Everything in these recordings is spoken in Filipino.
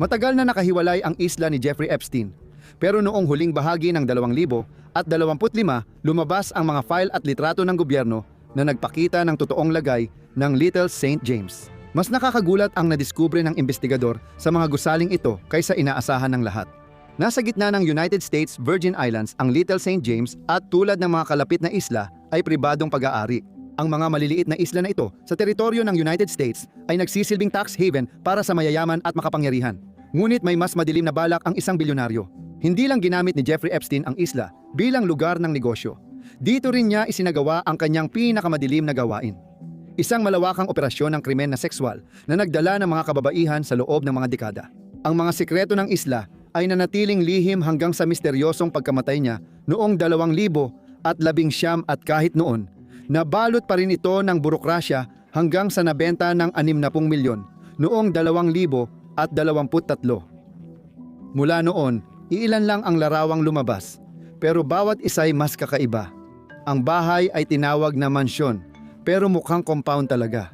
Matagal na nakahiwalay ang isla ni Jeffrey Epstein. Pero noong huling bahagi ng 2025, lumabas ang mga file at litrato ng gobyerno na nagpakita ng totoong lagay ng Little St. James. Mas nakakagulat ang nadiskubre ng investigador sa mga gusaling ito kaysa inaasahan ng lahat. Nasa gitna ng United States Virgin Islands ang Little St. James at tulad ng mga kalapit na isla ay pribadong pag-aari. Ang mga maliliit na isla na ito sa teritoryo ng United States ay nagsisilbing tax haven para sa mayayaman at makapangyarihan. Ngunit may mas madilim na balak ang isang bilyonaryo. Hindi lang ginamit ni Jeffrey Epstein ang isla bilang lugar ng negosyo. Dito rin niya isinagawa ang kanyang pinakamadilim na gawain. Isang malawakang operasyon ng krimen na sexual na nagdala ng mga kababaihan sa loob ng mga dekada. Ang mga sikreto ng isla ay nanatiling lihim hanggang sa misteryosong pagkamatay niya noong 2019 at kahit noon, nabalot pa rin ito ng burokrasya hanggang sa nabenta ng 60 milyon noong 2023. Mula noon, iilan lang ang larawang lumabas, pero bawat isa'y mas kakaiba. Ang bahay ay tinawag na mansyon, pero mukhang compound talaga.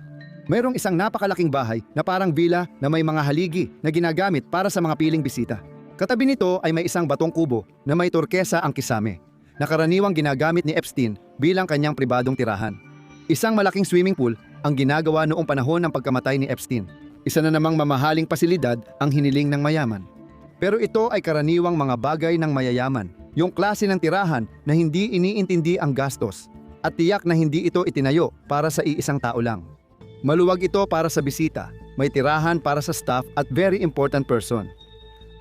Mayroong isang napakalaking bahay na parang villa na may mga haligi na ginagamit para sa mga piling bisita. Katabi nito ay may isang batong kubo na may turkesa ang kisame, na karaniwang ginagamit ni Epstein bilang kanyang pribadong tirahan. Isang malaking swimming pool ang ginagawa noong panahon ng pagkamatay ni Epstein. Isa na namang mamahaling pasilidad ang hiniling ng mayaman. Pero ito ay karaniwang mga bagay ng mayayaman, yung klase ng tirahan na hindi iniintindi ang gastos at tiyak na hindi ito itinayo para sa iisang tao lang. Maluwag ito para sa bisita, may tirahan para sa staff at very important person.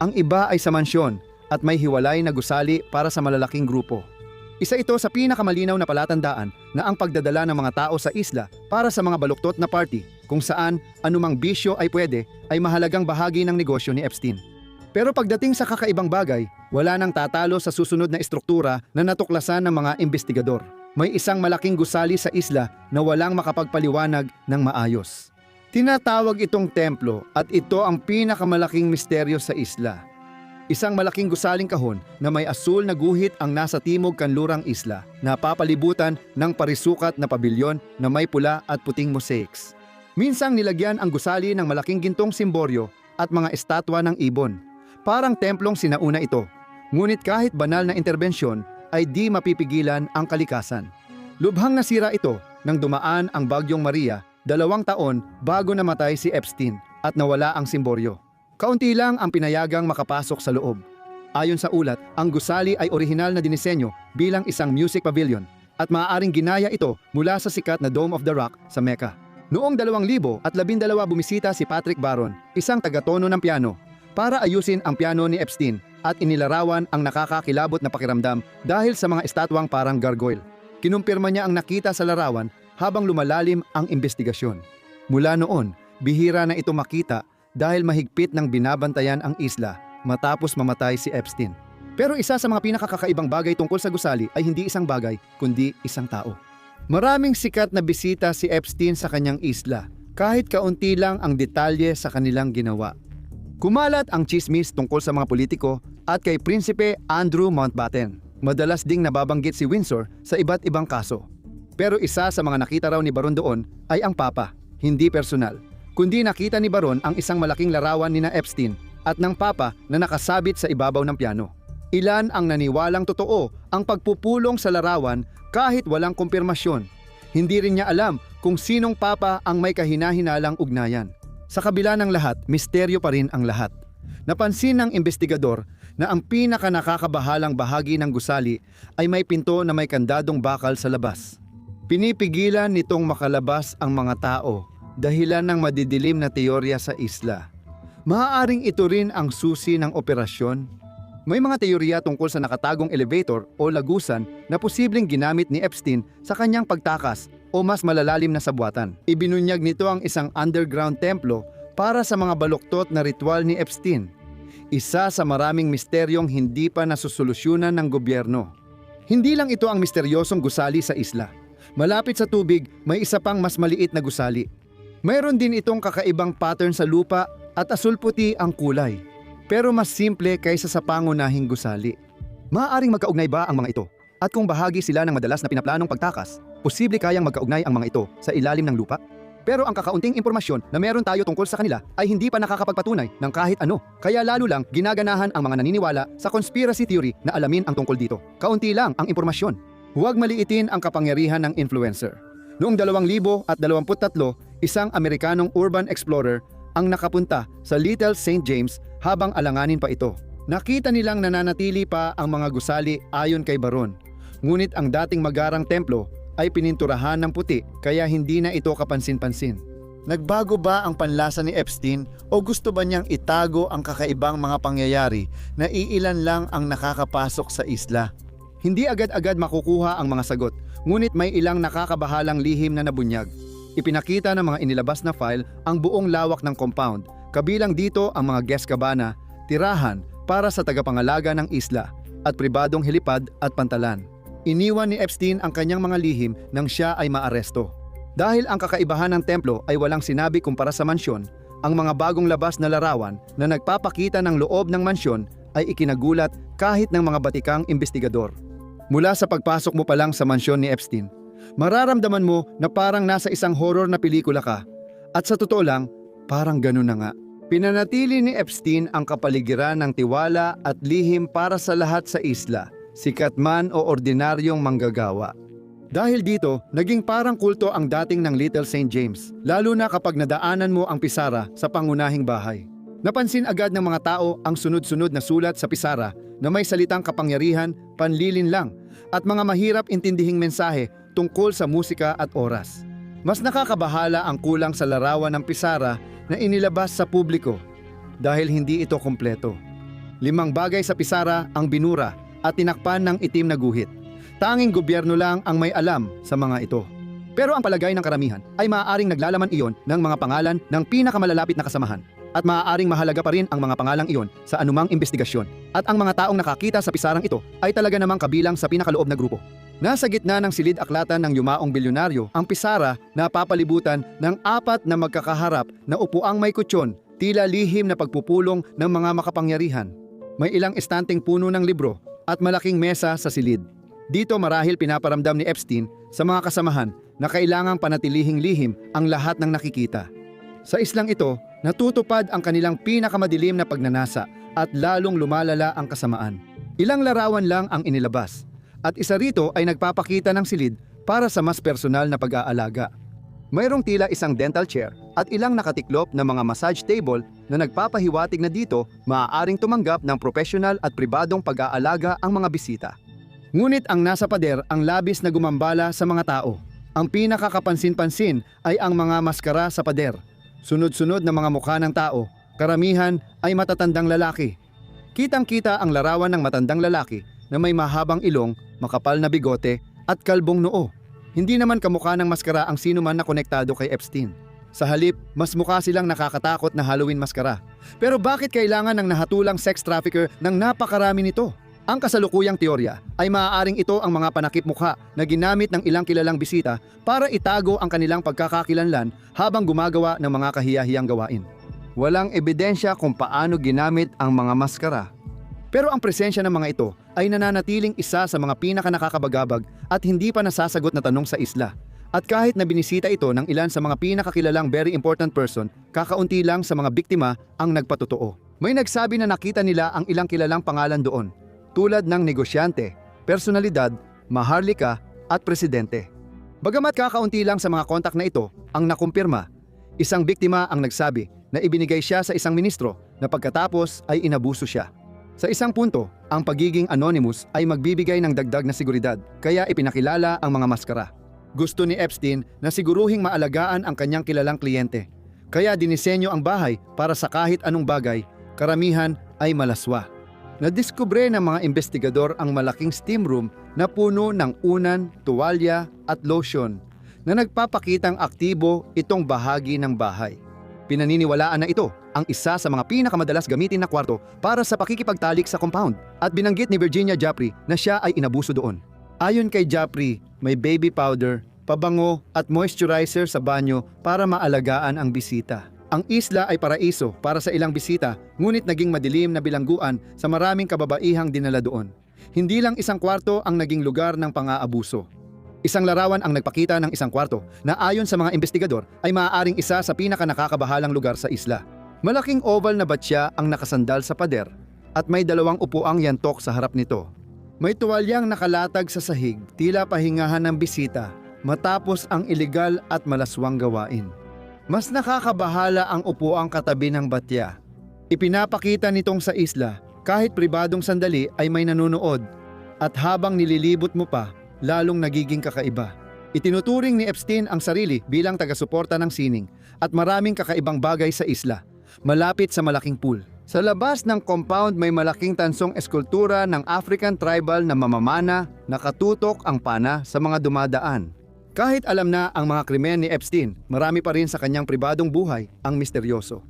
Ang iba ay sa mansyon at may hiwalay na gusali para sa malalaking grupo. Isa ito sa pinakamalinaw na palatandaan na ang pagdadala ng mga tao sa isla para sa mga baluktot na party kung saan anumang bisyo ay pwede ay mahalagang bahagi ng negosyo ni Epstein. Pero pagdating sa kakaibang bagay, wala nang tatalo sa susunod na estruktura na natuklasan ng mga investigador. May isang malaking gusali sa isla na walang makapagpaliwanag ng maayos. Tinatawag itong templo at ito ang pinakamalaking misteryo sa isla. Isang malaking gusaling kahon na may asul na guhit ang nasa timog kanlurang isla na papalibutan ng parisukat na pabilyon na may pula at puting mosaics. Minsang nilagyan ang gusali ng malaking gintong simboryo at mga estatwa ng ibon. Parang templong sinauna ito. Ngunit kahit banal na interbensyon ay di mapipigilan ang kalikasan. Lubhang nasira ito nang dumaan ang Bagyong Maria 2 taon bago namatay si Epstein at nawala ang simboryo. Kaunti lang ang pinayagang makapasok sa loob. Ayon sa ulat, ang gusali ay orihinal na dinisenyo bilang isang music pavilion at maaaring ginaya ito mula sa sikat na Dome of the Rock sa Mecca. Noong 2012 bumisita si Patrick Baron, isang tagatono ng piano, para ayusin ang piano ni Epstein at inilarawan ang nakakakilabot na pakiramdam dahil sa mga estatwang parang gargoyle. Kinumpirma niya ang nakita sa larawan habang lumalalim ang investigasyon. Mula noon, bihira na ito makita dahil mahigpit ng binabantayan ang isla matapos mamatay si Epstein. Pero isa sa mga pinakakakaibang bagay tungkol sa gusali ay hindi isang bagay, kundi isang tao. Maraming sikat na bisita si Epstein sa kanyang isla, kahit kaunti lang ang detalye sa kanilang ginawa. Kumalat ang chismis tungkol sa mga politiko at kay Prinsipe Andrew Mountbatten. Madalas ding nababanggit si Windsor sa iba't ibang kaso. Pero isa sa mga nakita raw ni Baron doon ay ang Papa, hindi personal. Kundi nakita ni Baron ang isang malaking larawan ni na Epstein at ng Papa na nakasabit sa ibabaw ng piano. Ilan ang naniwalang totoo ang pagpupulong sa larawan kahit walang kumpirmasyon. Hindi rin niya alam kung sinong Papa ang may kahina-hinalang ugnayan. Sa kabila ng lahat, misteryo pa rin ang lahat. Napansin ng investigador na ang pinaka-nakakabahalang bahagi ng gusali ay may pinto na may kandadong bakal sa labas. Pinipigilan nitong makalabas ang mga tao dahilan ng madidilim na teorya sa isla. Maaaring ito rin ang susi ng operasyon. May mga teorya tungkol sa nakatagong elevator o lagusan na posibleng ginamit ni Epstein sa kanyang pagtakas o mas malalalim na sabwatan. Ibinunyag nito ang isang underground templo para sa mga baluktot na ritual ni Epstein. Isa sa maraming misteryong hindi pa nasusolusyunan ng gobyerno. Hindi lang ito ang misteryosong gusali sa isla. Malapit sa tubig, may isa pang mas maliit na gusali. Mayroon din itong kakaibang pattern sa lupa at asul-puti ang kulay. Pero mas simple kaysa sa pangunahing gusali. Maaaring magkaugnay ba ang mga ito? At kung bahagi sila ng madalas na pinaplanong pagtakas, posible kayang magkaugnay ang mga ito sa ilalim ng lupa? Pero ang kakaunting impormasyon na meron tayo tungkol sa kanila ay hindi pa nakakapagpatunay ng kahit ano. Kaya lalo lang ginaganahan ang mga naniniwala sa conspiracy theory na alamin ang tungkol dito. Kaunti lang ang impormasyon. Huwag maliitin ang kapangyarihan ng influencer. Noong 2023, isang Amerikanong urban explorer ang nakapunta sa Little St. James habang alanganin pa ito. Nakita nilang nananatili pa ang mga gusali ayon kay Baron. Ngunit ang dating magarang templo ay pininturahan ng puti kaya hindi na ito kapansin-pansin. Nagbago ba ang panlasa ni Epstein o gusto ba niyang itago ang kakaibang mga pangyayari na iilan lang ang nakakapasok sa isla? Hindi agad-agad makukuha ang mga sagot, ngunit may ilang nakakabahalang lihim na nabunyag. Ipinakita ng mga inilabas na file ang buong lawak ng compound, kabilang dito ang mga guest cabana, tirahan para sa tagapangalaga ng isla, at pribadong helipad at pantalan. Iniwan ni Epstein ang kanyang mga lihim nang siya ay maaresto. Dahil ang kakaibahan ng templo ay walang sinabi kumpara sa mansyon, ang mga bagong labas na larawan na nagpapakita ng loob ng mansyon ay ikinagulat kahit ng mga batikang investigador. Mula sa pagpasok mo pa lang sa mansyon ni Epstein, mararamdaman mo na parang nasa isang horror na pelikula ka. At sa totoo lang, parang ganun na nga. Pinanatili ni Epstein ang kapaligiran ng tiwala at lihim para sa lahat sa isla, sikat man o ordinaryong manggagawa. Dahil dito, naging parang kulto ang dating ng Little St. James, lalo na kapag nadaanan mo ang pisara sa pangunahing bahay. Napansin agad ng mga tao ang sunod-sunod na sulat sa pisara na may salitang kapangyarihan, panlilinlang, at mga mahirap intindihing mensahe tungkol sa musika at oras. Mas nakakabahala ang kulang sa larawan ng pisara na inilabas sa publiko dahil hindi ito kompleto. 5 bagay sa pisara ang binura at tinakpan ng itim na guhit. Tanging gobyerno lang ang may alam sa mga ito. Pero ang palagay ng karamihan ay maaaring naglalaman iyon ng mga pangalan ng pinakamalalapit na kasamahan at maaaring mahalaga pa rin ang mga pangalang iyon sa anumang investigasyon at ang mga taong nakakita sa pisarang ito ay talaga namang kabilang sa pinakaloob na grupo. Nasa gitna ng silid-aklatan ng yumaong bilyonaryo, ang pisara na papalibutan ng 4 na magkakaharap na upuang may kutsyon, tila lihim na pagpupulong ng mga makapangyarihan. May ilang estanteng puno ng libro at malaking mesa sa silid. Dito marahil pinaparamdam ni Epstein sa mga kasamahan na kailangang panatilihing lihim ang lahat ng nakikita. Sa islang ito, natutupad ang kanilang pinakamadilim na pagnanasa at lalong lumalala ang kasamaan. Ilang larawan lang ang inilabas at isa rito ay nagpapakita ng silid para sa mas personal na pag-aalaga. Mayroong tila isang dental chair at ilang nakatiklop na mga massage table na nagpapahiwatig na dito maaaring tumanggap ng profesional at pribadong pag-aalaga ang mga bisita. Ngunit ang nasa pader ang labis na gumambala sa mga tao. Ang pinakakapansin-pansin ay ang mga maskara sa pader. Sunod-sunod na mga mukha ng tao, karamihan ay matatandang lalaki. Kitang-kita ang larawan ng matandang lalaki na may mahabang ilong, makapal na bigote at kalbong noo. Hindi naman kamukha ng maskara ang sino man na konektado kay Epstein. Sa halip, mas mukha silang nakakatakot na Halloween maskara. Pero bakit kailangan ng nahatulang sex trafficker ng napakarami nito? Ang kasalukuyang teorya ay maaaring ito ang mga panakip mukha na ginamit ng ilang kilalang bisita para itago ang kanilang pagkakakilanlan habang gumagawa ng mga kahiyahiyang gawain. Walang ebidensya kung paano ginamit ang mga maskara. Pero ang presensya ng mga ito ay nananatiling isa sa mga pinakanakakabagabag at hindi pa nasasagot na tanong sa isla. At kahit na binisita ito ng ilan sa mga pinakakilalang very important person, kakaunti lang sa mga biktima ang nagpatotoo. May nagsabi na nakita nila ang ilang kilalang pangalan doon, tulad ng negosyante, personalidad, maharlika at presidente. Bagamat kakaunti lang sa mga kontak na ito ang nakumpirma, isang biktima ang nagsabi na ibinigay siya sa isang ministro na pagkatapos ay inabuso siya. Sa isang punto, ang pagiging anonymous ay magbibigay ng dagdag na seguridad, kaya ipinakilala ang mga maskara. Gusto ni Epstein na siguruhing maalagaan ang kanyang kilalang kliyente, kaya dinisenyo ang bahay para sa kahit anong bagay, karamihan ay malaswa. Nadiskubre ng mga investigador ang malaking steam room na puno ng unan, tuwalya at lotion na nagpapakitang aktibo itong bahagi ng bahay. Pinaniniwalaan na ito ang isa sa mga pinakamadalas gamitin na kwarto para sa pakikipagtalik sa compound at binanggit ni Virginia Giuffre na siya ay inabuso doon. Ayon kay Giuffre, may baby powder, pabango at moisturizer sa banyo para maalagaan ang bisita. Ang isla ay paraiso para sa ilang bisita, ngunit naging madilim na bilangguan sa maraming kababaihang dinala doon. Hindi lang isang kwarto ang naging lugar ng pang-aabuso. Isang larawan ang nagpakita ng isang kwarto na ayon sa mga investigador ay maaaring isa sa pinakanakakabahalang lugar sa isla. Malaking oval na batya ang nakasandal sa pader at may dalawang upuang yantok sa harap nito. May tuwalyang nakalatag sa sahig, tila pahingahan ng bisita matapos ang ilegal at malaswang gawain. Mas nakakabahala ang upuang katabi ng batya. Ipinapakita nitong sa isla kahit pribadong sandali ay may nanonood at habang nililibot mo pa, lalong nagiging kakaiba. Itinuturing ni Epstein ang sarili bilang taga-suporta ng sining at maraming kakaibang bagay sa isla, malapit sa malaking pool. Sa labas ng compound may malaking tansong eskultura ng African tribal na mamamana, nakatutok ang pana sa mga dumadaan. Kahit alam na ang mga krimen ni Epstein, marami pa rin sa kanyang pribadong buhay ang misteryoso.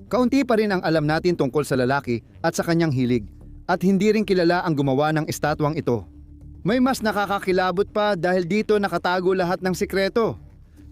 Kaunti pa rin ang alam natin tungkol sa lalaki at sa kanyang hilig, at hindi rin kilala ang gumawa ng estatwang ito. May mas nakakakilabot pa dahil dito nakatago lahat ng sikreto.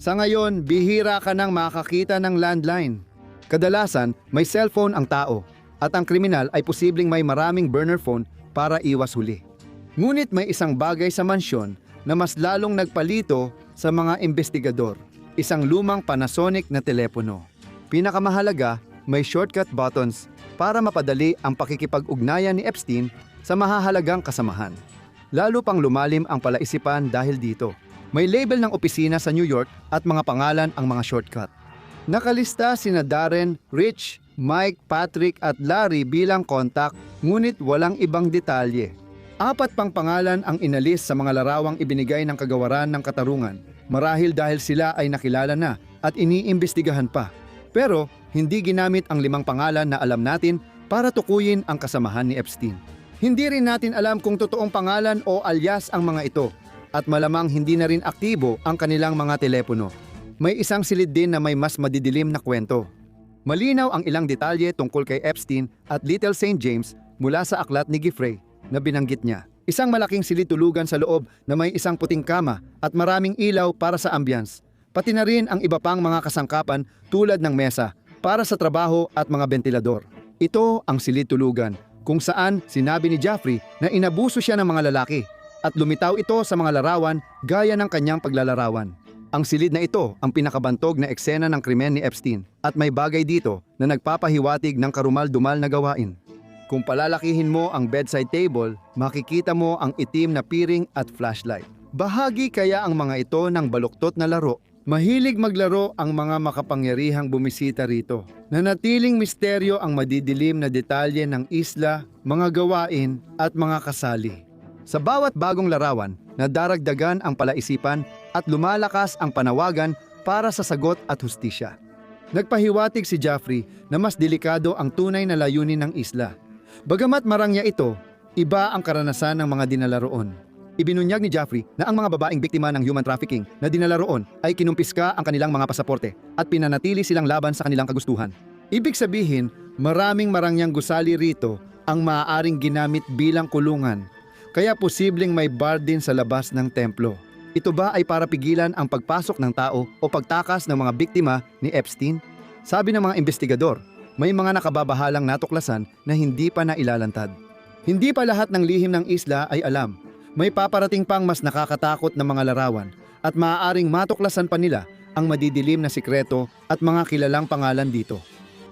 Sa ngayon, bihira ka nang makakita ng landline. Kadalasan, may cellphone ang tao at ang kriminal ay posibleng may maraming burner phone para iwas huli. Ngunit may isang bagay sa mansyon na mas lalong nagpalito sa mga investigador. Isang lumang Panasonic na telepono. Pinakamahalaga, may shortcut buttons para mapadali ang pakikipag-ugnayan ni Epstein sa mahahalagang kasamahan. Lalo pang lumalim ang palaisipan dahil dito. May label ng opisina sa New York at mga pangalan ang mga shortcut. Nakalista sina Darren, Rich, Mike, Patrick at Larry bilang kontak, ngunit walang ibang detalye. 4 pang pangalan ang inalis sa mga larawang ibinigay ng kagawaran ng katarungan, marahil dahil sila ay nakilala na at iniimbestigahan pa. Pero hindi ginamit ang 5 pangalan na alam natin para tukuyin ang kasamahan ni Epstein. Hindi rin natin alam kung totoong pangalan o alias ang mga ito at malamang hindi na rin aktibo ang kanilang mga telepono. May isang silid din na may mas madidilim na kwento. Malinaw ang ilang detalye tungkol kay Epstein at Little St. James mula sa aklat ni Giuffre na binanggit niya. Isang malaking silid tulugan sa loob na may isang puting kama at maraming ilaw para sa ambience. Pati na rin ang iba pang mga kasangkapan tulad ng mesa para sa trabaho at mga bentilador. Ito ang silid tulugan kung saan sinabi ni Jeffrey na inabuso siya ng mga lalaki at lumitaw ito sa mga larawan gaya ng kanyang paglalarawan. Ang silid na ito ang pinakabantog na eksena ng krimen ni Epstein at may bagay dito na nagpapahiwatig ng karumal-dumal na gawain. Kung palalakihin mo ang bedside table, makikita mo ang itim na piring at flashlight. Bahagi kaya ang mga ito ng baluktot na laro. Mahilig maglaro ang mga makapangyarihang bumisita rito. Nanatiling misteryo ang madidilim na detalye ng isla, mga gawain at mga kasali. Sa bawat bagong larawan, nadaragdagan ang palaisipan at lumalakas ang panawagan para sa sagot at hustisya. Nagpahiwatig si Jeffrey na mas delikado ang tunay na layunin ng isla. Bagamat marangya ito, iba ang karanasan ng mga dinala roon. Ibinunyag ni Jeffrey na ang mga babaeng biktima ng human trafficking na dinala roon ay kinumpiska ang kanilang mga pasaporte at pinanatili silang laban sa kanilang kagustuhan. Ibig sabihin, maraming marangyang gusali rito ang maaaring ginamit bilang kulungan, kaya posibleng may bar din sa labas ng templo. Ito ba ay para pigilan ang pagpasok ng tao o pagtakas ng mga biktima ni Epstein? Sabi ng mga investigador, may mga nakababahalang natuklasan na hindi pa nailalantad. Hindi pa lahat ng lihim ng isla ay alam. May paparating pang mas nakakatakot na mga larawan at maaaring matuklasan pa nila ang madidilim na sikreto at mga kilalang pangalan dito.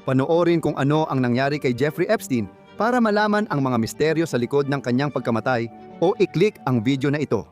Panoorin kung ano ang nangyari kay Jeffrey Epstein para malaman ang mga misteryo sa likod ng kanyang pagkamatay o i-click ang video na ito.